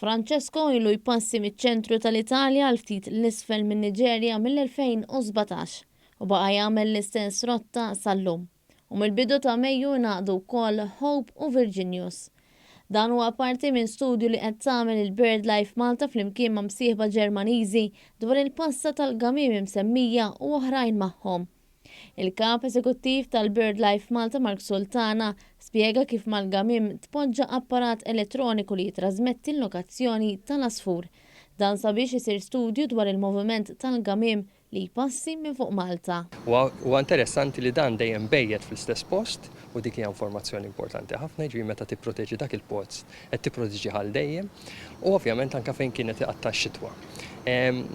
Francesco ilu jpassi miċ-ċentru tal-Italja għal ftit l-isfel minn Niġerja mill-2017 u baqa' jagħmel l-istess rotta sal-lum. U mill-bidu ta' Mejju ngħaqdu wkoll Hope u Virginius. Dan huwa parti minn studju li qed tagħmel il-BirdLife Malta flimkien ma' msieħba Ġermaniżi dwar il-passa tal-gamim imsemmija u oħrajn magħhom. Il-kap eżekuttiv tal-BirdLife Malta Mark Sultana spjega kif mal-gamim tpoġġa apparat elettroniku li jitrasmetti l-lokazzjoni tal-asfur. Dan sabiex isir studju dwar il-moviment tal-gamim li jpassi minn fuq Malta. Huwa interessanti li dan dejjem bejjed fl-istess post u dik hija informazzjoni importanti ħafna, ġifieri meta tipproteġi dak il-post qed tipproteġi ħal dejjem u ovvjament anke fejn kienet iqatta x-xitwa.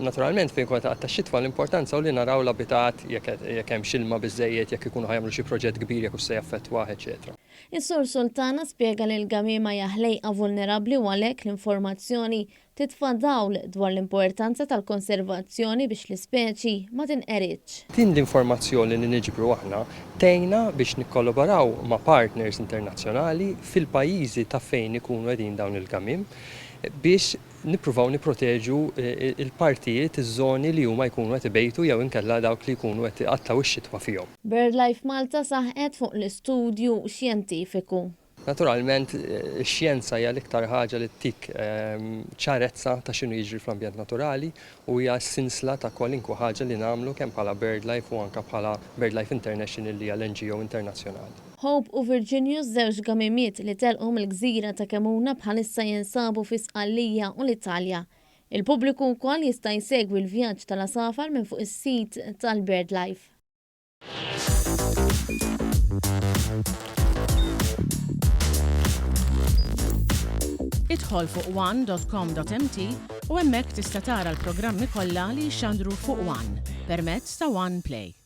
Naturalment fejn kienet iqatta x-xitwa l-importanza hu li naraw l-abitat jekk hemm xilma biżejjed jekk ikunu ħajamlu xi proġett kbir jekk se jaffettwah, eċetera. Is-Sur Sultana spjega li l-gamima jaħlejqa vulnerabbli u għalhekk l-informazzjoni titfa' dawl dwar l-importanza tal-konservazzjoni biex l-ispeċi ma tinqeritx. Din l-informazzjoni li niġbru aħna tgħinna biex nikkollaboraw ma' partners internazzjonali fil-pajjiżi ta' fejn ikunu qegħdin dawn il-gamim biex nippruvaw nipproteġu il-partijiet iż-żoni li huma jkunu qed ibejtu jew inkella dawk li jkunu qed iqattaw ix-xitwa fihom. BirdLife Malta saħqet fuq l-istudju xjentifiku. Naturalment, ix-xjenza hija l-iktar ħaġa li tik ċarezza ta' x'inhu jiġri fl-ambjent naturali u hija sinsla ta' kwalinkwa ħaġa li nagħmlu kemm bħala BirdLife u anke bħala BirdLife International li hija l-NGO internazzjonali. Hope u Virginius żewġ gamimiet li telqu mill-gżira ta' Kemuna bħalissa jinsabu fi Sqallija u l-Italja. Il-pubbliku wkoll jista' jsegwi l-vjaġġ tal-asafar minn fuq is-sit tal-BirdLife. Idħol fuq one.com.mt u hemmhekk tista' tara l-programmi kollha li jxandru fuq One permezz ta' One Play.